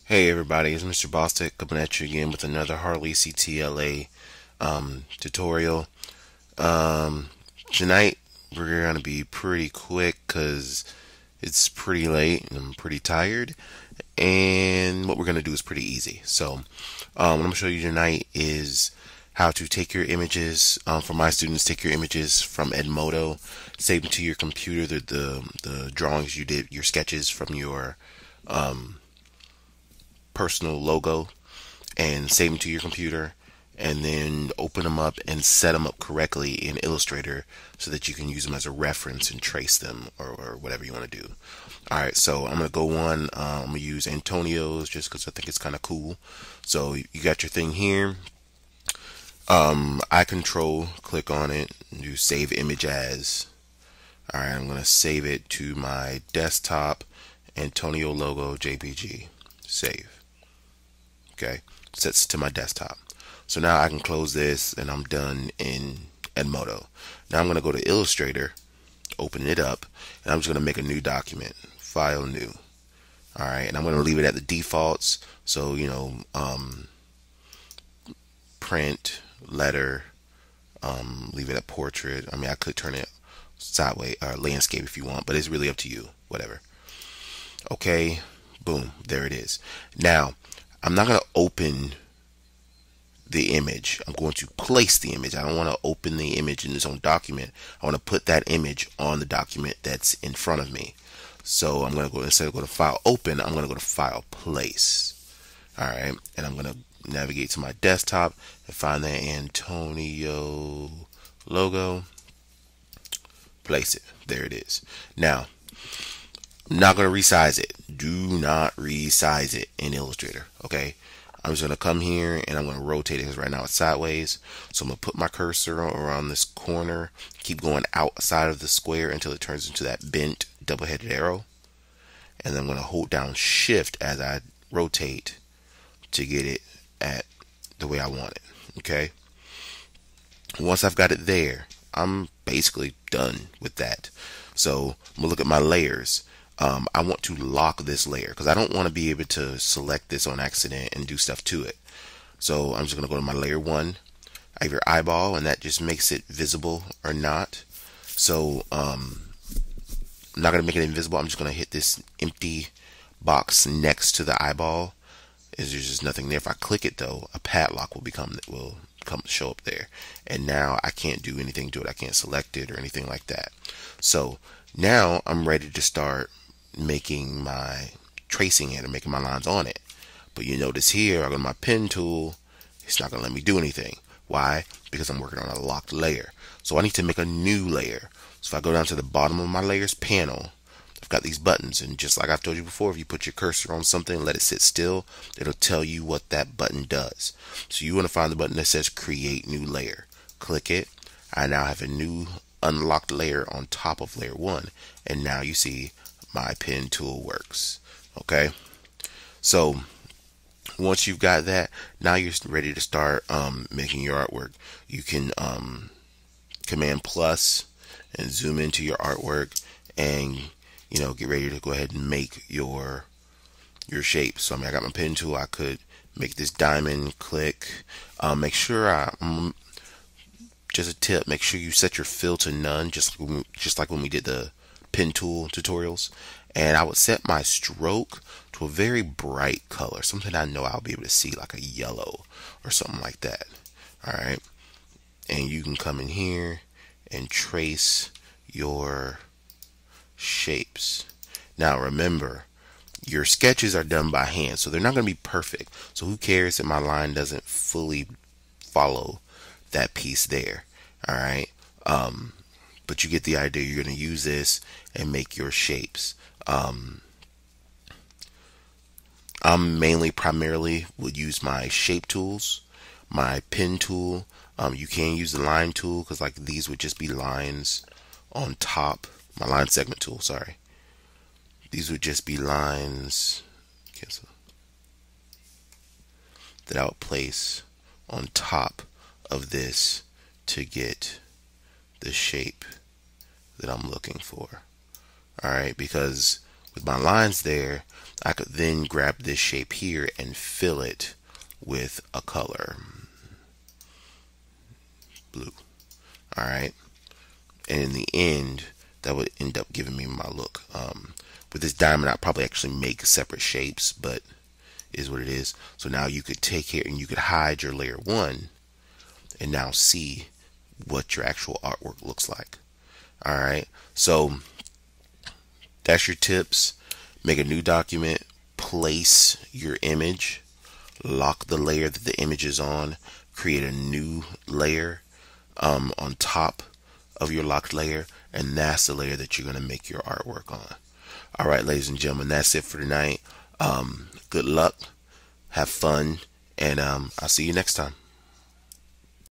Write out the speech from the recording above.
Hey everybody, it's Mr. Bostic coming at you again with another HarlleeCTLA tutorial. Um, Tonight we're gonna be pretty quick because it's pretty late and I'm pretty tired. And what we're gonna do is pretty easy. What I'm gonna show you tonight is how to take your images. For my students, take your images from Edmodo, save them to your computer. The drawings you did, your sketches from your personal logo, and save them to your computer, and then open them up and set them up correctly in Illustrator so that you can use them as a reference and trace them, or whatever you want to do. Alright, so I'm going to go on. I'm going to use Antonio's just because I think it's kind of cool. So you got your thing here. I control, click on it, and do save image as. Alright, I'm going to save it to my desktop, Antonio logo JPG. Save. Okay, sets to my desktop. So now I can close this and I'm done in Edmodo. Now I'm going to go to Illustrator, open it up, and I'm just going to make a new document. File new. Alright, and I'm going to leave it at the defaults. So, print, letter, leave it at portrait. I mean, I could turn it sideways or landscape if you want, but it's really up to you. Whatever. Okay, boom, there it is. Now, I'm not going to open the image. I'm going to place the image. I don't want to open the image in its own document. I want to put that image on the document that's in front of me. So I'm going to go, instead of go to File Open, I'm going to go to File Place. Alright, and I'm going to navigate to my desktop and find the Antonio logo. Place it. There it is. Now, I'm not going to resize it. Do not resize it in Illustrator. Okay. I'm just going to come here and I'm going to rotate it because right now it's sideways. So I'm going to put my cursor around this corner, keep going outside of the square until it turns into that bent double-headed arrow. And then I'm going to hold down Shift as I rotate to get it at the way I want it. Okay. Once I've got it there, I'm basically done with that. So I'm going to look at my layers. I want to lock this layer because I don't want to be able to select this on accident and do stuff to it. So I'm just going to go to my layer 1. I have your eyeball, and that just makes it visible or not. So I'm not going to make it invisible. I'm just going to hit this empty box next to the eyeball. There's just nothing there. If I click it though, a padlock will show up there, and now I can't do anything to it. I can't select it or anything like that. So now I'm ready to start making my tracing it and making my lines on it. But you notice here, I go to my pen tool, it's not going to let me do anything. Why? Because I'm working on a locked layer. So I need to make a new layer. So if I go down to the bottom of my layers panel, I've got these buttons, and just like I've told you before, if you put your cursor on something and let it sit still, it'll tell you what that button does. So you want to find the button that says create new layer. Click it. I now have a new unlocked layer on top of layer 1, and now you see my pen tool works. Okay, so once you've got that, now you're ready to start making your artwork. You can Command plus and zoom into your artwork, and get ready to go ahead and make your shape. So I got my pen tool. I could make this diamond. Click. Make sure just a tip, make sure you set your fill to none, just like when we did the pen tool tutorials. And I would set my stroke to a very bright color, something I know I'll be able to see, like a yellow or something like that. Alright, and you can come in here and trace your shapes. Now remember, your sketches are done by hand, so they're not going to be perfect. So who cares if my line doesn't fully follow that piece there? Alright, but you get the idea. You're going to use this and make your shapes. I'm primarily would use my shape tools, my pen tool. You can use the line tool because like these would just be lines on top. My line segment tool, sorry. These would just be lines that I would place on top of this to get the shape that I'm looking for. Alright, because with my lines there, I could then grab this shape here and fill it with a color, blue. All right. And in the end, that would end up giving me my look. With this diamond, I'd probably actually make separate shapes, but is what it is. So now you could take here and you could hide your layer 1 and now see what your actual artwork looks like. All right. So that's your tips. Make a new document, place your image, lock the layer that the image is on, create a new layer on top of your locked layer, and that's the layer that you're going to make your artwork on. All right, ladies and gentlemen, that's it for tonight. Good luck, have fun, and I'll see you next time.